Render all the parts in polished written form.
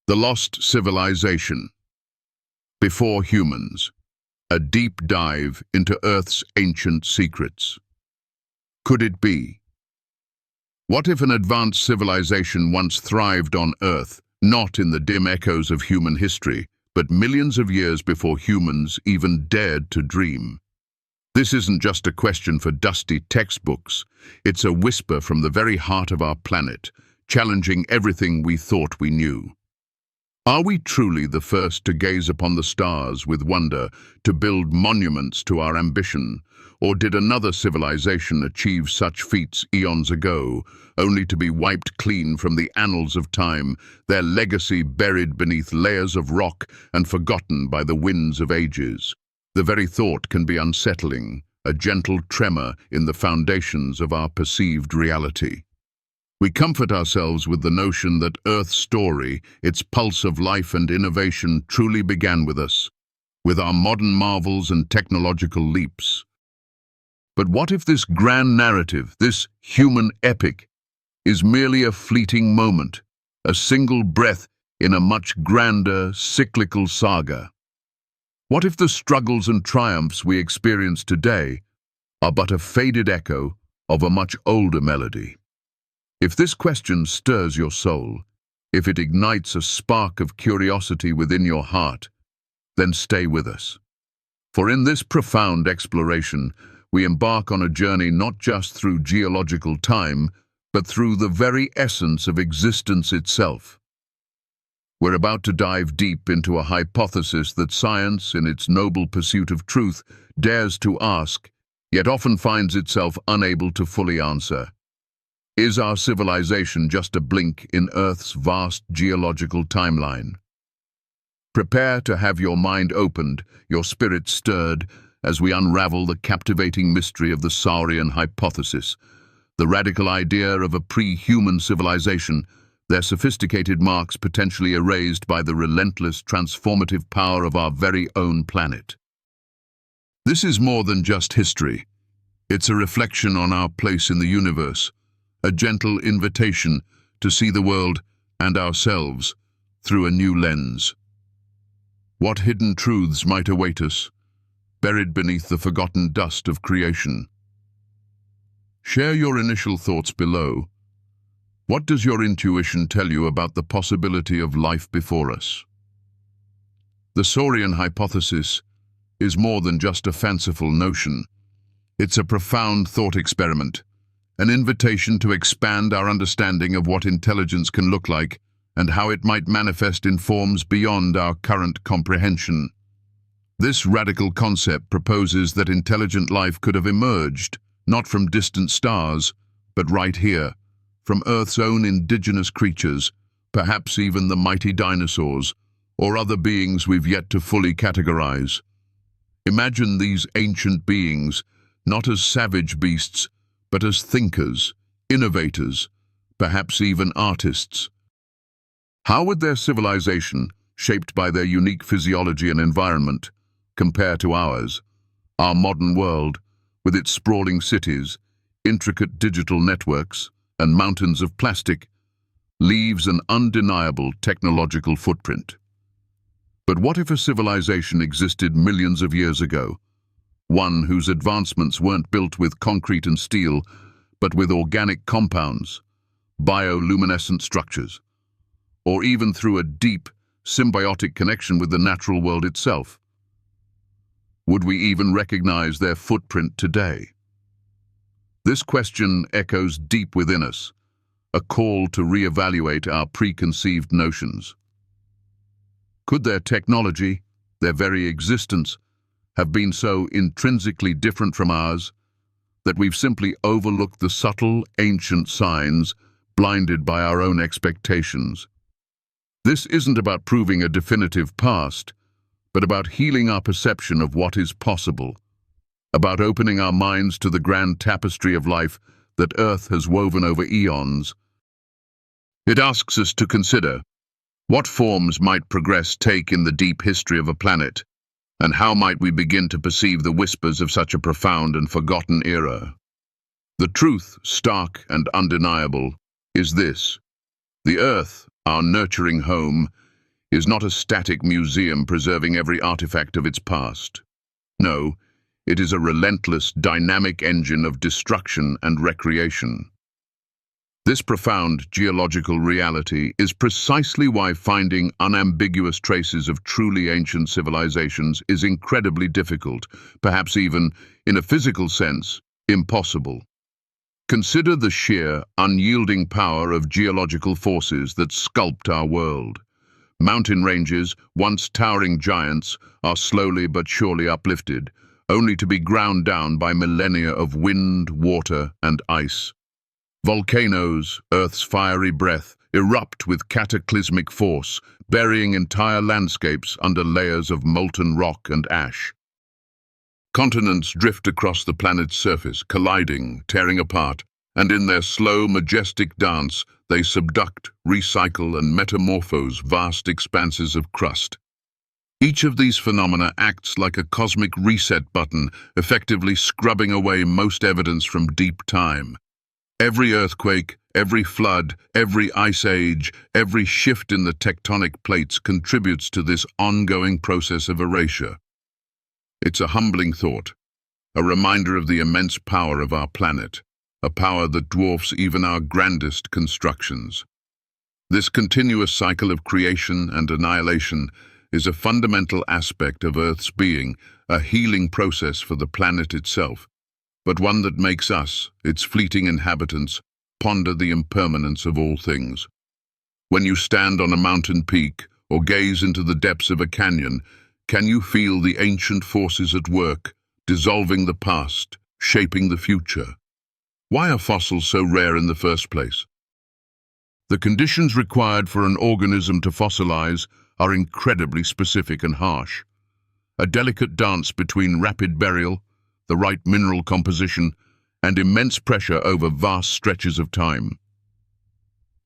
The Lost Civilization. Before Humans. A deep dive into Earth's ancient secrets. Could it be? What if an advanced civilization once thrived on Earth, not in the dim echoes of human history, but millions of years before humans even dared to dream? This isn't just a question for dusty textbooks. It's a whisper from the very heart of our planet, challenging everything we thought we knew. Are we truly the first to gaze upon the stars with wonder, to build monuments to our ambition? Or did another civilization achieve such feats eons ago, only to be wiped clean from the annals of time, their legacy buried beneath layers of rock and forgotten by the winds of ages? The very thought can be unsettling, a gentle tremor in the foundations of our perceived reality. We comfort ourselves with the notion that Earth's story, its pulse of life and innovation, truly began with us, with our modern marvels and technological leaps. But what if this grand narrative, this human epic, is merely a fleeting moment, a single breath in a much grander, cyclical saga? What if the struggles and triumphs we experience today are but a faded echo of a much older melody? If this question stirs your soul, if it ignites a spark of curiosity within your heart, then stay with us. For in this profound exploration, we embark on a journey not just through geological time, but through the very essence of existence itself. We're about to dive deep into a hypothesis that science, in its noble pursuit of truth, dares to ask, yet often finds itself unable to fully answer. Is our civilization just a blink in Earth's vast geological timeline? Prepare to have your mind opened, your spirit stirred, as we unravel the captivating mystery of the Saurian Hypothesis, the radical idea of a pre-human civilization, their sophisticated marks potentially erased by the relentless transformative power of our very own planet. This is more than just history. It's a reflection on our place in the universe, a gentle invitation to see the world and ourselves through a new lens. What hidden truths might await us, buried beneath the forgotten dust of creation? Share your initial thoughts below. What does your intuition tell you about the possibility of life before us? The Saurian Hypothesis is more than just a fanciful notion. It's a profound thought experiment, an invitation to expand our understanding of what intelligence can look like and how it might manifest in forms beyond our current comprehension. This radical concept proposes that intelligent life could have emerged, not from distant stars, but right here, from Earth's own indigenous creatures, perhaps even the mighty dinosaurs, or other beings we've yet to fully categorize. Imagine these ancient beings, not as savage beasts, but as thinkers, innovators, perhaps even artists. How would their civilization, shaped by their unique physiology and environment, compare to ours? Our modern world, with its sprawling cities, intricate digital networks, and mountains of plastic, leaves an undeniable technological footprint. But what if a civilization existed millions of years ago? One whose advancements weren't built with concrete and steel, but with organic compounds, bioluminescent structures, or even through a deep, symbiotic connection with the natural world itself. Would we even recognize their footprint today? This question echoes deep within us, a call to reevaluate our preconceived notions. Could their technology, their very existence, have been so intrinsically different from ours that we've simply overlooked the subtle, ancient signs, blinded by our own expectations? This isn't about proving a definitive past, but about healing our perception of what is possible, about opening our minds to the grand tapestry of life that Earth has woven over eons. It asks us to consider, what forms might progress take in the deep history of a planet, and how might we begin to perceive the whispers of such a profound and forgotten era? The truth, stark and undeniable, is this: the Earth, our nurturing home, is not a static museum preserving every artifact of its past. No, it is a relentless, dynamic engine of destruction and recreation. This profound geological reality is precisely why finding unambiguous traces of truly ancient civilizations is incredibly difficult, perhaps even, in a physical sense, impossible. Consider the sheer, unyielding power of geological forces that sculpt our world. Mountain ranges, once towering giants, are slowly but surely uplifted, only to be ground down by millennia of wind, water, and ice. Volcanoes, Earth's fiery breath, erupt with cataclysmic force, burying entire landscapes under layers of molten rock and ash. Continents drift across the planet's surface, colliding, tearing apart, and in their slow, majestic dance, they subduct, recycle, and metamorphose vast expanses of crust. Each of these phenomena acts like a cosmic reset button, effectively scrubbing away most evidence from deep time. Every earthquake, every flood, every ice age, every shift in the tectonic plates contributes to this ongoing process of erasure. It's a humbling thought, a reminder of the immense power of our planet, a power that dwarfs even our grandest constructions. This continuous cycle of creation and annihilation is a fundamental aspect of Earth's being, a healing process for the planet itself, but one that makes us, its fleeting inhabitants, ponder the impermanence of all things. When you stand on a mountain peak or gaze into the depths of a canyon, can you feel the ancient forces at work, dissolving the past, shaping the future? Why are fossils so rare in the first place? The conditions required for an organism to fossilize are incredibly specific and harsh. A delicate dance between rapid burial, the right mineral composition, and immense pressure over vast stretches of time.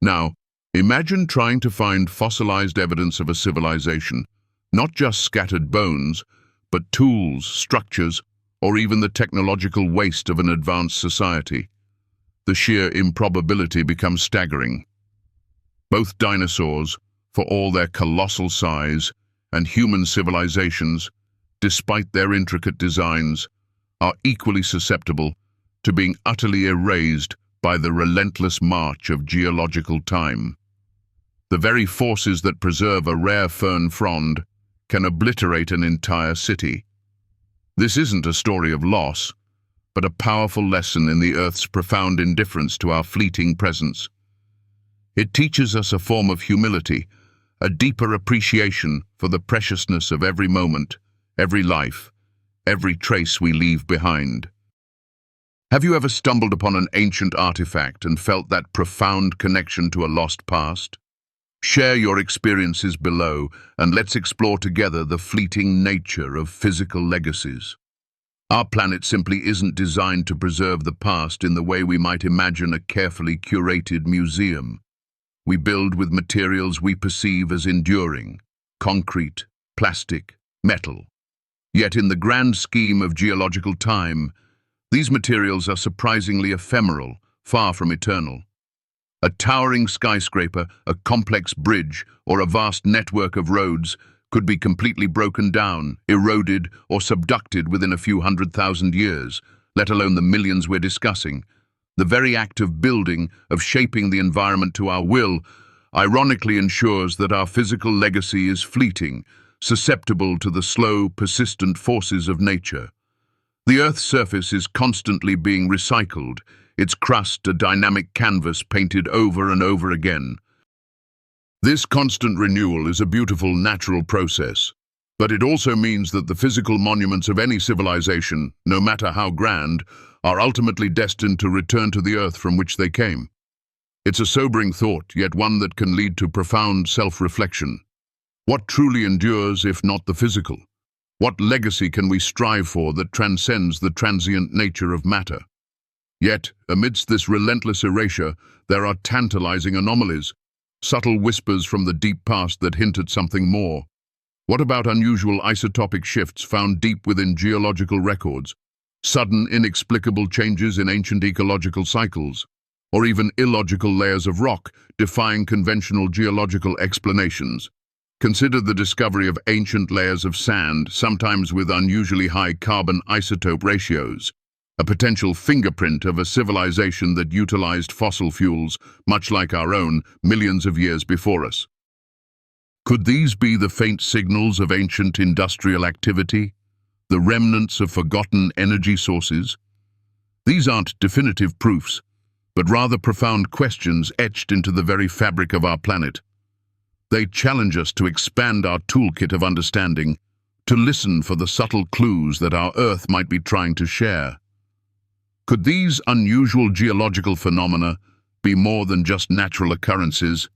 Now, imagine trying to find fossilized evidence of a civilization, not just scattered bones, but tools, structures, or even the technological waste of an advanced society. The sheer improbability becomes staggering. Both dinosaurs, for all their colossal size, and human civilizations, despite their intricate designs, are equally susceptible to being utterly erased by the relentless march of geological time. The very forces that preserve a rare fern frond can obliterate an entire city. This isn't a story of loss, but a powerful lesson in the Earth's profound indifference to our fleeting presence. It teaches us a form of humility, a deeper appreciation for the preciousness of every moment, every life, every trace we leave behind. Have you ever stumbled upon an ancient artifact and felt that profound connection to a lost past? Share your experiences below, and let's explore together the fleeting nature of physical legacies. Our planet simply isn't designed to preserve the past in the way we might imagine a carefully curated museum. We build with materials we perceive as enduring: concrete, plastic, metal. Yet in the grand scheme of geological time, these materials are surprisingly ephemeral, far from eternal. A towering skyscraper, a complex bridge, or a vast network of roads could be completely broken down, eroded, or subducted within a few 100,000 years, let alone the millions we're discussing. The very act of building, of shaping the environment to our will, ironically ensures that our physical legacy is fleeting, susceptible to the slow, persistent forces of nature. The Earth's surface is constantly being recycled, its crust a dynamic canvas painted over and over again. This constant renewal is a beautiful natural process, but it also means that the physical monuments of any civilization, no matter how grand, are ultimately destined to return to the Earth from which they came. It's a sobering thought, yet one that can lead to profound self-reflection. What truly endures if not the physical? What legacy can we strive for that transcends the transient nature of matter? Yet, amidst this relentless erasure, there are tantalizing anomalies, subtle whispers from the deep past that hint at something more. What about unusual isotopic shifts found deep within geological records, sudden inexplicable changes in ancient ecological cycles, or even illogical layers of rock defying conventional geological explanations? Consider the discovery of ancient layers of sand, sometimes with unusually high carbon isotope ratios, a potential fingerprint of a civilization that utilized fossil fuels, much like our own, millions of years before us. Could these be the faint signals of ancient industrial activity, the remnants of forgotten energy sources? These aren't definitive proofs, but rather profound questions etched into the very fabric of our planet. They challenge us to expand our toolkit of understanding, to listen for the subtle clues that our Earth might be trying to share. Could these unusual geological phenomena be more than just natural occurrences?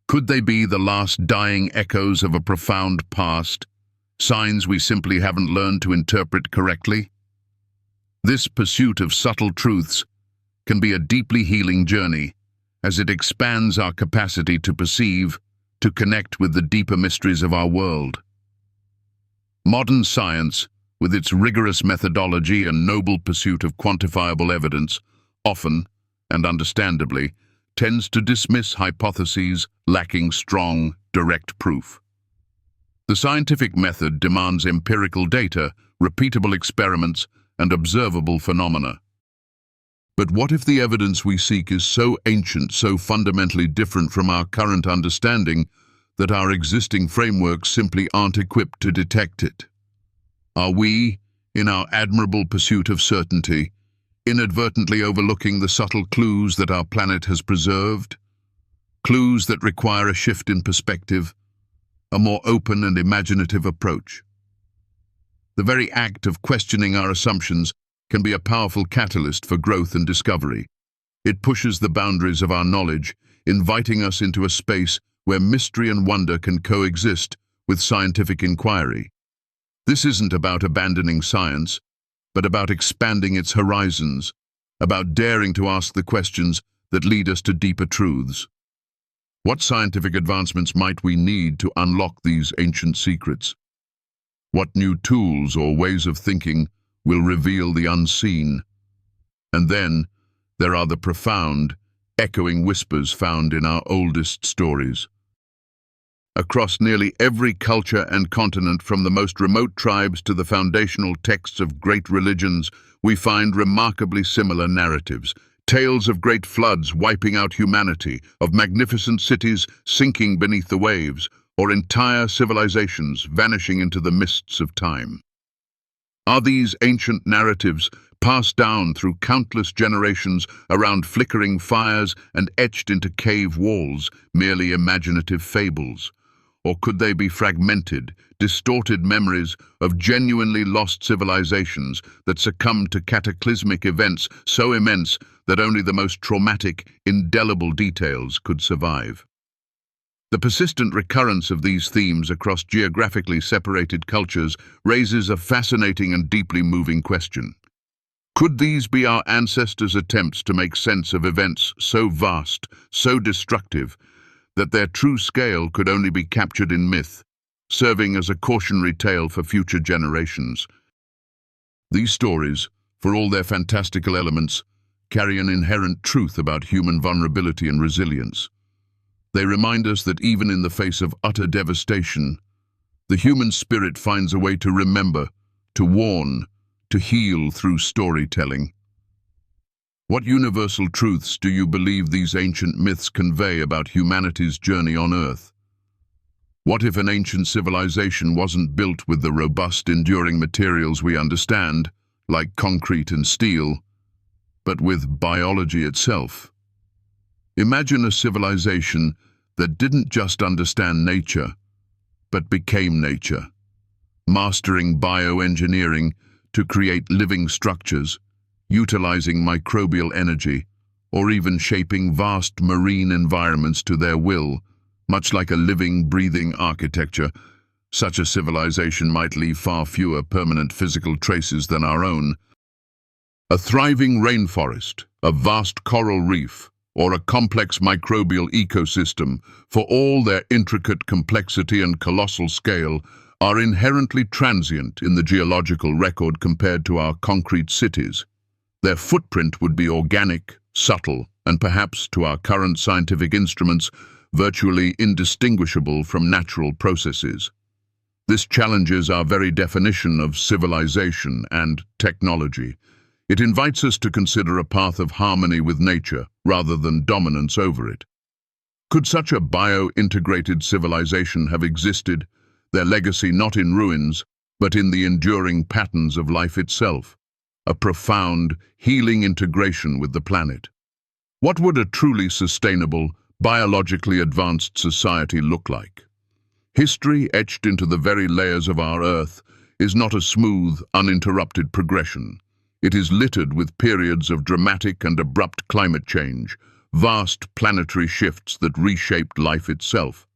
Could they be the last dying echoes of a profound past, signs we simply haven't learned to interpret correctly? This pursuit of subtle truths can be a deeply healing journey, as it expands our capacity to perceive, to connect with the deeper mysteries of our world. Modern science, with its rigorous methodology and noble pursuit of quantifiable evidence, often, and understandably, tends to dismiss hypotheses lacking strong, direct proof. The scientific method demands empirical data, repeatable experiments, and observable phenomena. But what if the evidence we seek is so ancient, so fundamentally different from our current understanding, that our existing frameworks simply aren't equipped to detect it? Are we, in our admirable pursuit of certainty, inadvertently overlooking the subtle clues that our planet has preserved? Clues that require a shift in perspective, a more open and imaginative approach. The very act of questioning our assumptions can be a powerful catalyst for growth and discovery. It pushes the boundaries of our knowledge, inviting us into a space where mystery and wonder can coexist with scientific inquiry. This isn't about abandoning science, but about expanding its horizons, about daring to ask the questions that lead us to deeper truths. What scientific advancements might we need to unlock these ancient secrets? What new tools or ways of thinking will reveal the unseen? And then, there are the profound, echoing whispers found in our oldest stories. Across nearly every culture and continent, from the most remote tribes to the foundational texts of great religions, we find remarkably similar narratives. Tales of great floods wiping out humanity, of magnificent cities sinking beneath the waves, or entire civilizations vanishing into the mists of time. Are these ancient narratives, passed down through countless generations around flickering fires and etched into cave walls, merely imaginative fables? Or could they be fragmented, distorted memories of genuinely lost civilizations that succumbed to cataclysmic events so immense that only the most traumatic, indelible details could survive? The persistent recurrence of these themes across geographically separated cultures raises a fascinating and deeply moving question. Could these be our ancestors' attempts to make sense of events so vast, so destructive, that their true scale could only be captured in myth, serving as a cautionary tale for future generations? These stories, for all their fantastical elements, carry an inherent truth about human vulnerability and resilience. They remind us that even in the face of utter devastation, the human spirit finds a way to remember, to warn, to heal through storytelling. What universal truths do you believe these ancient myths convey about humanity's journey on Earth? What if an ancient civilization wasn't built with the robust, enduring materials we understand, like concrete and steel, but with biology itself? Imagine a civilization that didn't just understand nature, but became nature, mastering bioengineering to create living structures, utilizing microbial energy, or even shaping vast marine environments to their will, much like a living, breathing architecture. Such a civilization might leave far fewer permanent physical traces than our own. A thriving rainforest, a vast coral reef, or a complex microbial ecosystem, for all their intricate complexity and colossal scale, are inherently transient in the geological record compared to our concrete cities. Their footprint would be organic, subtle, and perhaps, to our current scientific instruments, virtually indistinguishable from natural processes. This challenges our very definition of civilization and technology. It invites us to consider a path of harmony with nature rather than dominance over it. Could such a bio-integrated civilization have existed, their legacy not in ruins, but in the enduring patterns of life itself, a profound, healing integration with the planet? What would a truly sustainable, biologically advanced society look like? History, etched into the very layers of our Earth, is not a smooth, uninterrupted progression. It is littered with periods of dramatic and abrupt climate change, vast planetary shifts that reshaped life itself.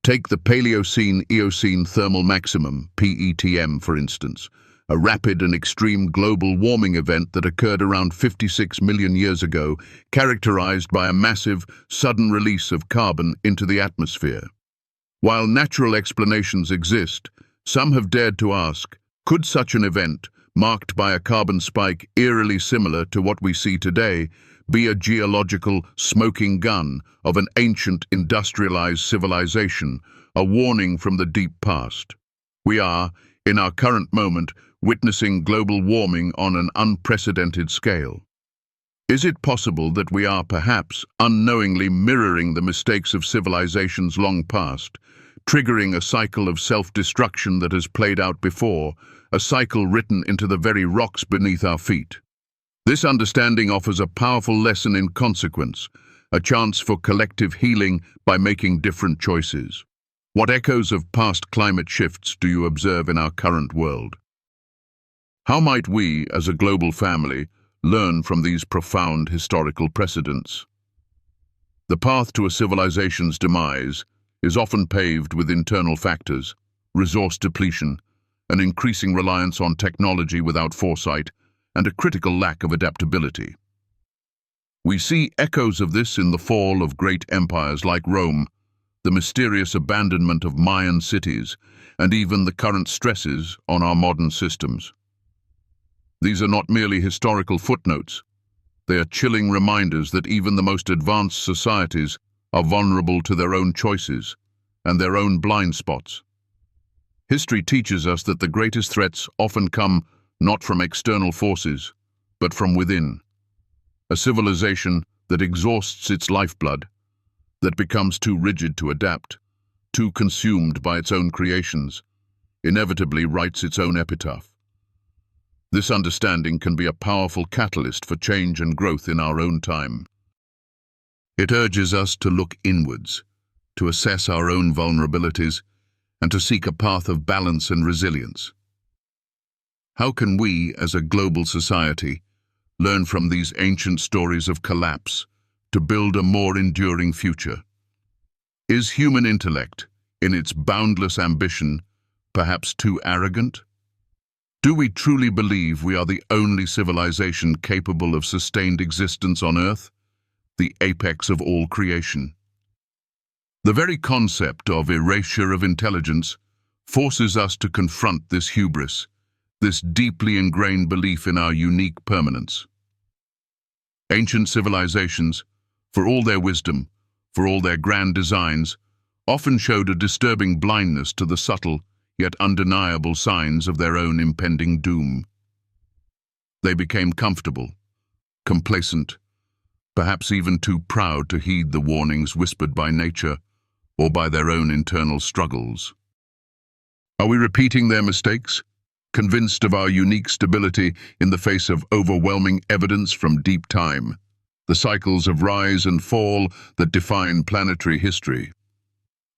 Take the Paleocene-Eocene thermal maximum, PETM, for instance, a rapid and extreme global warming event that occurred around 56 million years ago, characterized by a massive, sudden release of carbon into the atmosphere. While natural explanations exist, some have dared to ask, could such an event, marked by a carbon spike eerily similar to what we see today, be a geological smoking gun of an ancient industrialized civilization, a warning from the deep past? We are, in our current moment, witnessing global warming on an unprecedented scale. Is it possible that we are perhaps unknowingly mirroring the mistakes of civilizations long past, triggering a cycle of self-destruction that has played out before, a cycle written into the very rocks beneath our feet? This understanding offers a powerful lesson in consequence, a chance for collective healing by making different choices. What echoes of past climate shifts do you observe in our current world? How might we, as a global family, learn from these profound historical precedents? The path to a civilization's demise is often paved with internal factors, resource depletion, an increasing reliance on technology without foresight, and a critical lack of adaptability. We see echoes of this in the fall of great empires like Rome, the mysterious abandonment of Mayan cities, and even the current stresses on our modern systems. These are not merely historical footnotes. They are chilling reminders that even the most advanced societies are vulnerable to their own choices and their own blind spots. History teaches us that the greatest threats often come not from external forces, but from within. A civilization that exhausts its lifeblood, that becomes too rigid to adapt, too consumed by its own creations, inevitably writes its own epitaph. This understanding can be a powerful catalyst for change and growth in our own time. It urges us to look inwards, to assess our own vulnerabilities, and to seek a path of balance and resilience. How can we, as a global society, learn from these ancient stories of collapse to build a more enduring future? Is human intellect, in its boundless ambition, perhaps too arrogant? Do we truly believe we are the only civilization capable of sustained existence on Earth, the apex of all creation? The very concept of erasure of intelligence forces us to confront this hubris, this deeply ingrained belief in our unique permanence. Ancient civilizations, for all their wisdom, for all their grand designs, often showed a disturbing blindness to the subtle, yet undeniable signs of their own impending doom. They became comfortable, complacent, perhaps even too proud to heed the warnings whispered by nature or by their own internal struggles. Are we repeating their mistakes, convinced of our unique stability in the face of overwhelming evidence from deep time, the cycles of rise and fall that define planetary history?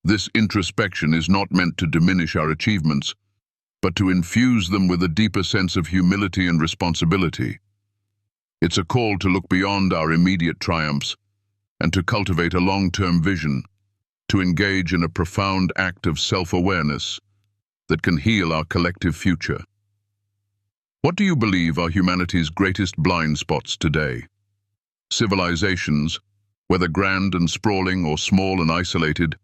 This introspection is not meant to diminish our achievements, but to infuse them with a deeper sense of humility and responsibility. It's a call to look beyond our immediate triumphs and to cultivate a long-term vision, to engage in a profound act of self-awareness that can heal our collective future. What do you believe are humanity's greatest blind spots today? Civilizations, whether grand and sprawling or small and isolated,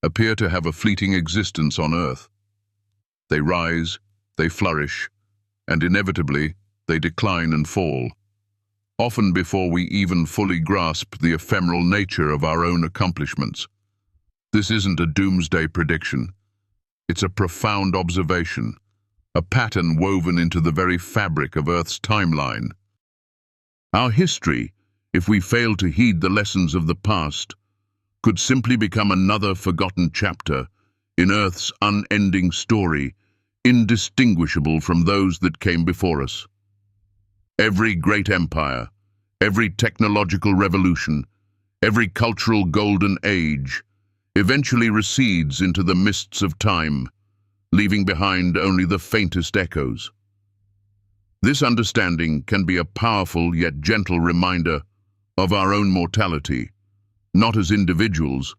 appear to have a fleeting existence on Earth. They rise, they flourish, and inevitably, they decline and fall. often before we even fully grasp the ephemeral nature of our own accomplishments. This isn't a doomsday prediction. It's a profound observation, a pattern woven into the very fabric of Earth's timeline. Our history, if we fail to heed the lessons of the past, could simply become another forgotten chapter in Earth's unending story, indistinguishable from those that came before us. Every great empire, every technological revolution, every cultural golden age eventually recedes into the mists of time, leaving behind only the faintest echoes. This understanding can be a powerful yet gentle reminder of our own mortality, not as individuals,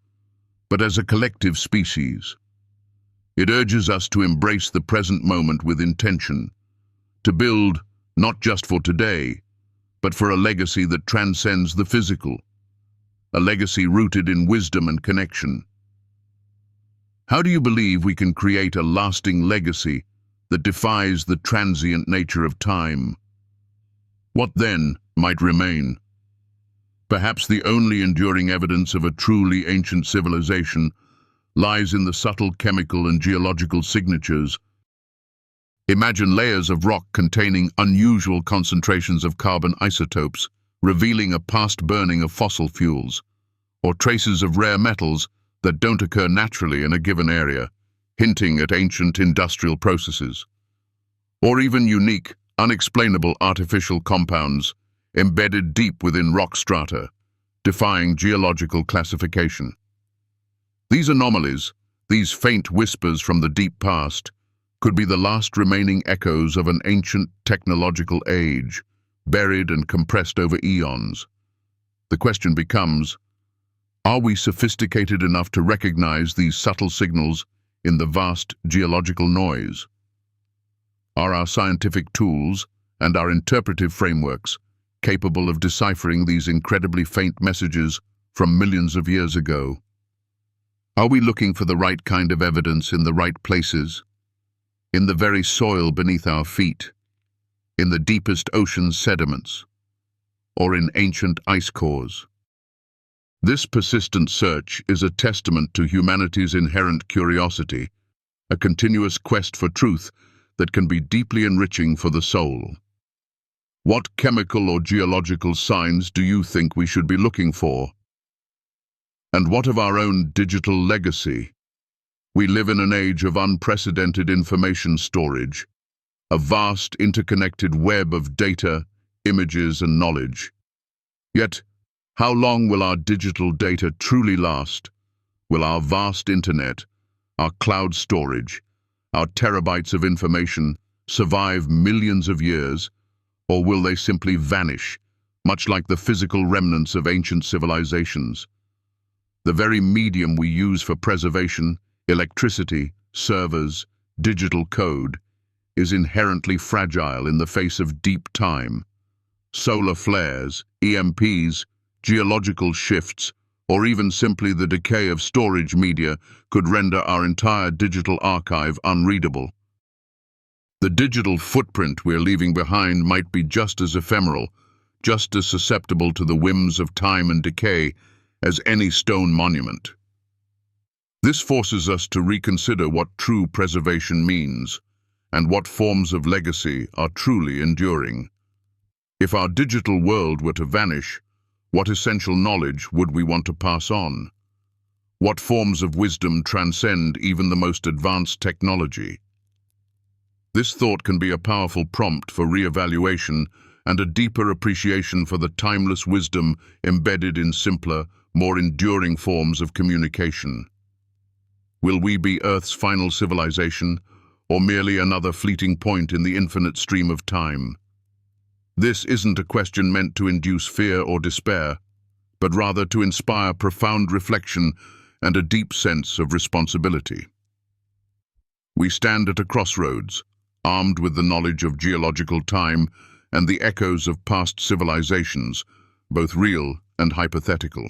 but as a collective species. It urges us to embrace the present moment with intention, to build not just for today, but for a legacy that transcends the physical, a legacy rooted in wisdom and connection. How do you believe we can create a lasting legacy that defies the transient nature of time? What then might remain? Perhaps the only enduring evidence of a truly ancient civilization lies in the subtle chemical and geological signatures. Imagine layers of rock containing unusual concentrations of carbon isotopes, revealing a past burning of fossil fuels, or traces of rare metals that don't occur naturally in a given area, hinting at ancient industrial processes. Or even unique, unexplainable artificial compounds embedded deep within rock strata, defying geological classification. These anomalies, these faint whispers from the deep past, could be the last remaining echoes of an ancient technological age, buried and compressed over eons. The question becomes, are we sophisticated enough to recognize these subtle signals in the vast geological noise? Are our scientific tools and our interpretive frameworks capable of deciphering these incredibly faint messages from millions of years ago? Are we looking for the right kind of evidence in the right places? In the very soil beneath our feet, in the deepest ocean sediments, or in ancient ice cores? This persistent search is a testament to humanity's inherent curiosity, a continuous quest for truth that can be deeply enriching for the soul. What chemical or geological signs do you think we should be looking for? And what of our own digital legacy? We live in an age of unprecedented information storage, a vast interconnected web of data, images, and knowledge. Yet, how long will our digital data truly last? Will our vast internet, our cloud storage, our terabytes of information survive millions of years, or will they simply vanish, much like the physical remnants of ancient civilizations? The very medium we use for preservation, electricity, servers, digital code, is inherently fragile in the face of deep time. Solar flares, EMPs, geological shifts, or even simply the decay of storage media could render our entire digital archive unreadable. The digital footprint we're leaving behind might be just as ephemeral, just as susceptible to the whims of time and decay as any stone monument. This forces us to reconsider what true preservation means, and what forms of legacy are truly enduring. If our digital world were to vanish, what essential knowledge would we want to pass on? What forms of wisdom transcend even the most advanced technology? This thought can be a powerful prompt for re-evaluation and a deeper appreciation for the timeless wisdom embedded in simpler, more enduring forms of communication. Will we be Earth's final civilization, or merely another fleeting point in the infinite stream of time? This isn't a question meant to induce fear or despair, but rather to inspire profound reflection and a deep sense of responsibility. We stand at a crossroads, armed with the knowledge of geological time and the echoes of past civilizations, both real and hypothetical.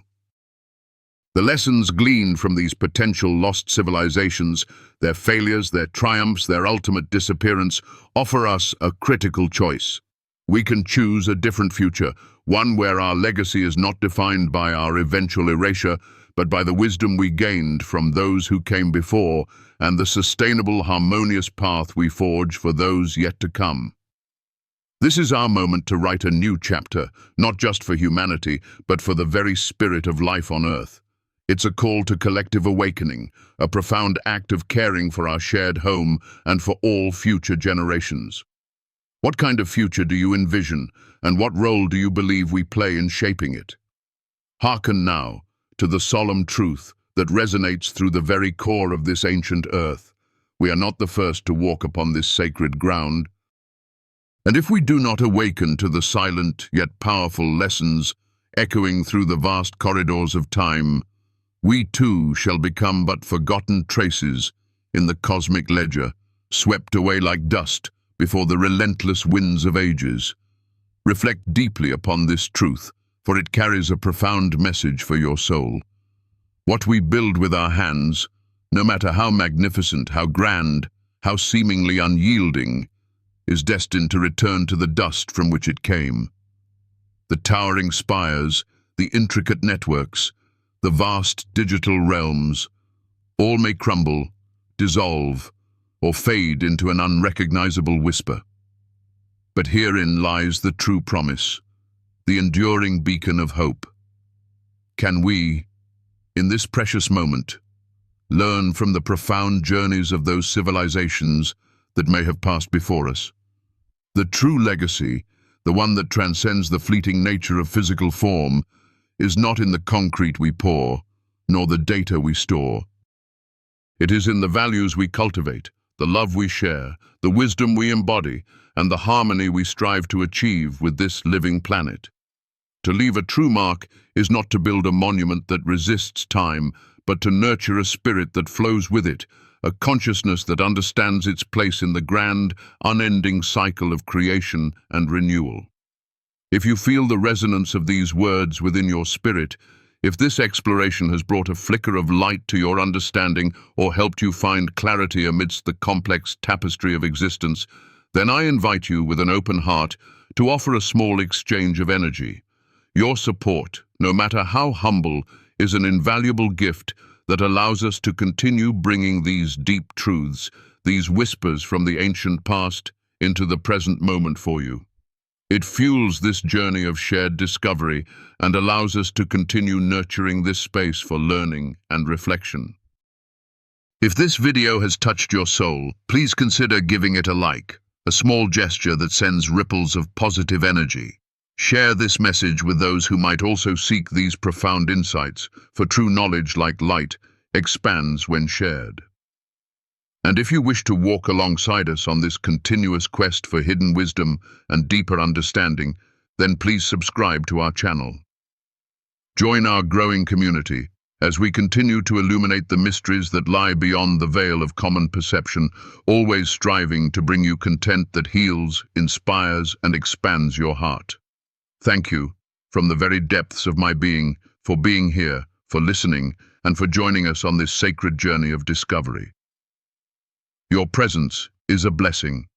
The lessons gleaned from these potential lost civilizations, their failures, their triumphs, their ultimate disappearance, offer us a critical choice. We can choose a different future, one where our legacy is not defined by our eventual erasure, but by the wisdom we gained from those who came before and the sustainable, harmonious path we forge for those yet to come. This is our moment to write a new chapter, not just for humanity, but for the very spirit of life on Earth. It's a call to collective awakening, a profound act of caring for our shared home and for all future generations. What kind of future do you envision, and what role do you believe we play in shaping it? Hearken now to the solemn truth that resonates through the very core of this ancient Earth. We are not the first to walk upon this sacred ground. And if we do not awaken to the silent yet powerful lessons echoing through the vast corridors of time, we too shall become but forgotten traces in the cosmic ledger, swept away like dust before the relentless winds of ages. Reflect deeply upon this truth, for it carries a profound message for your soul. What we build with our hands, no matter how magnificent, how grand, how seemingly unyielding, is destined to return to the dust from which it came. The towering spires, the intricate networks, the vast digital realms, all may crumble, dissolve, or fade into an unrecognizable whisper. But herein lies the true promise, the enduring beacon of hope. Can we, in this precious moment, learn from the profound journeys of those civilizations that may have passed before us? The true legacy, the one that transcends the fleeting nature of physical form, is not in the concrete we pour, nor the data we store. It is in the values we cultivate, the love we share, the wisdom we embody, and the harmony we strive to achieve with this living planet. To leave a true mark is not to build a monument that resists time, but to nurture a spirit that flows with it, a consciousness that understands its place in the grand, unending cycle of creation and renewal. If you feel the resonance of these words within your spirit, if this exploration has brought a flicker of light to your understanding or helped you find clarity amidst the complex tapestry of existence, then I invite you with an open heart to offer a small exchange of energy. Your support, no matter how humble, is an invaluable gift that allows us to continue bringing these deep truths, these whispers from the ancient past, into the present moment for you. It fuels this journey of shared discovery and allows us to continue nurturing this space for learning and reflection. If this video has touched your soul, please consider giving it a like, a small gesture that sends ripples of positive energy. Share this message with those who might also seek these profound insights, for true knowledge, like light, expands when shared. And if you wish to walk alongside us on this continuous quest for hidden wisdom and deeper understanding, then please subscribe to our channel. Join our growing community as we continue to illuminate the mysteries that lie beyond the veil of common perception, always striving to bring you content that heals, inspires, and expands your heart. Thank you, from the very depths of my being, for being here, for listening, and for joining us on this sacred journey of discovery. Your presence is a blessing,